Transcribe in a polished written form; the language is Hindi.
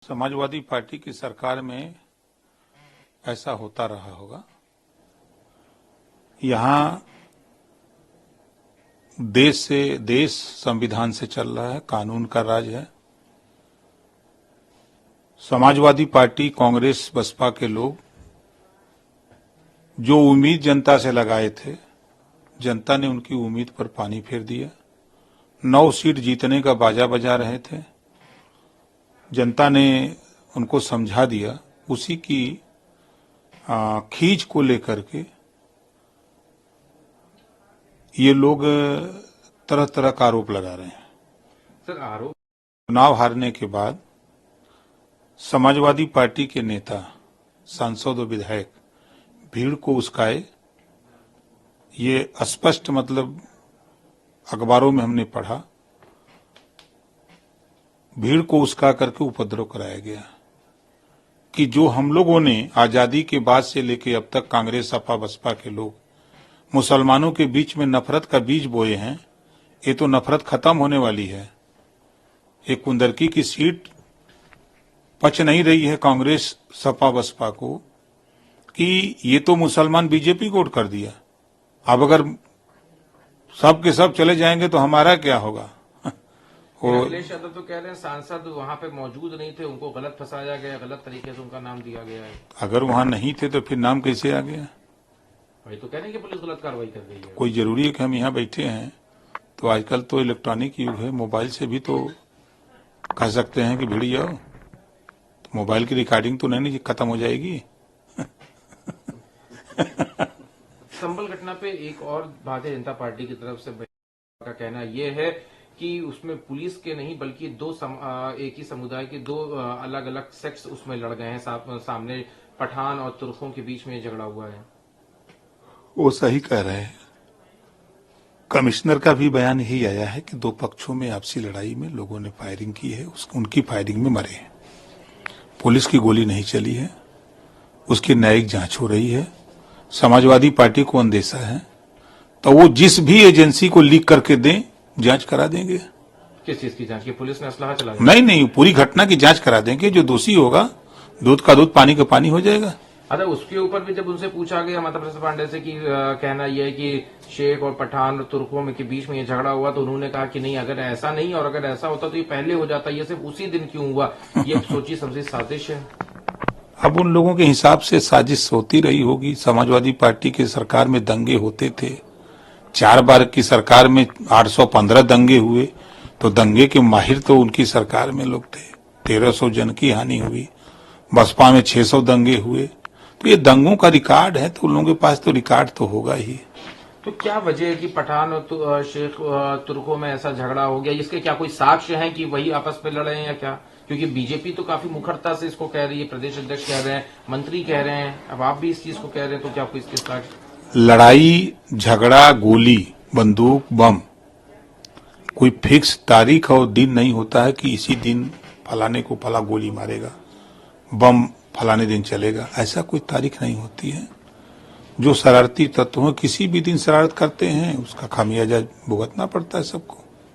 समाजवादी पार्टी की सरकार में ऐसा होता रहा होगा। यहाँ देश संविधान से चल रहा है, कानून का राज है। समाजवादी पार्टी, कांग्रेस, बसपा के लोग जो उम्मीद जनता से लगाए थे, जनता ने उनकी उम्मीद पर पानी फेर दिया। 9 सीट जीतने का बाजा बजा रहे थे, जनता ने उनको समझा दिया। उसी की खींच को लेकर के ये लोग तरह तरह का आरोप लगा रहे हैं। सर, आरोप चुनाव हारने के बाद समाजवादी पार्टी के नेता, सांसद और विधायक भीड़ को उस्काए, ये स्पष्ट मतलब अखबारों में हमने पढ़ा, भीड़ को उस्का करके उपद्रव कराया गया कि जो हम लोगों ने आजादी के बाद से लेकर अब तक कांग्रेस, सपा, बसपा के लोग मुसलमानों के बीच में नफरत का बीज बोए हैं, ये तो नफरत खत्म होने वाली है। एक कुंदरकी की सीट पच नहीं रही है कांग्रेस, सपा, बसपा को कि ये तो मुसलमान बीजेपी को वोट कर दिया, अब अगर सब के सब चले जाएंगे तो हमारा क्या होगा। अखिलेश यादव तो कह रहे हैं सांसद वहां पे मौजूद नहीं थे, उनको गलत फंसाया गया, गलत तरीके से उनका नाम दिया गया है। अगर वहां नहीं थे तो फिर नाम कैसे आ गया? वही तो कह रहे हैं कि पुलिस गलत कार्रवाई कर रही है। कोई जरूरी है कि हम यहाँ बैठे हैं? तो आजकल तो इलेक्ट्रॉनिक युग है, मोबाइल से भी तो कह सकते हैं कि भिड़ जाओ, तो मोबाइल की रिकॉर्डिंग तो नहीं खत्म हो जाएगी। संभल घटना पे एक और भारतीय जनता पार्टी की तरफ से का कहना यह है कि उसमें पुलिस के नहीं बल्कि एक ही समुदाय के 2 अलग अलग सेक्ट्स उसमें लड़ गए हैं। सामने पठान और तुर्कों के बीच में झगड़ा हुआ है। वो सही कह रहे हैं। कमिश्नर का भी बयान यही आया है कि 2 पक्षों में आपसी लड़ाई में लोगों ने फायरिंग की है, उनकी फायरिंग में मरे हैं। पुलिस की गोली नहीं चली है, उसकी न्यायिक जांच हो रही है। समाजवादी पार्टी को अंदेशा है तो वो जिस भी एजेंसी को लीक करके दें, जांच करा देंगे। किस चीज की जांच की? पुलिस ने असलाह चला? नहीं, पूरी घटना की जांच करा देंगे। जो दोषी होगा, दूध का दूध, पानी का पानी हो जाएगा। अरे उसके ऊपर भी जब उनसे पूछा गया माता प्रसाद पांडे से कि कहना यह है कि शेख और पठान और तुर्कों में के बीच में ये झगड़ा हुआ, तो उन्होंने कहा कि नहीं, अगर ऐसा नहीं और अगर ऐसा होता तो ये पहले हो जाता, ये सिर्फ उसी दिन क्यों हुआ? ये सोची समझी साजिश है। अब उन लोगों के हिसाब से साजिश होती रही होगी। समाजवादी पार्टी की सरकार में दंगे होते थे, 4 बार की सरकार में 815 दंगे हुए, तो दंगे के माहिर तो उनकी सरकार में लोग थे। 1300 जन की हानि हुई, बसपा में 600 दंगे हुए, तो ये दंगों का रिकॉर्ड है, तो उन लोगों के पास तो रिकॉर्ड तो होगा ही। तो क्या वजह है कि पठान और शेख तुर्कों में ऐसा झगड़ा हो गया? इसके क्या कोई साक्ष्य हैं कि वही आपस में लड़े हैं या क्या? क्योंकि बीजेपी तो काफी मुखरता से इसको कह रही है, प्रदेश अध्यक्ष कह रहे हैं, मंत्री कह रहे हैं, अब आप भी इस चीज को कह रहे हैं, तो क्या कोई इसके साक्ष्य? लड़ाई, झगड़ा, गोली, बंदूक, बम, कोई फिक्स तारीख और दिन नहीं होता है कि इसी दिन फलाने को फला गोली मारेगा, बम फलाने दिन चलेगा, ऐसा कोई तारीख नहीं होती है। जो शरारती तत्व किसी भी दिन शरारत करते हैं, उसका खामियाजा भुगतना पड़ता है सबको।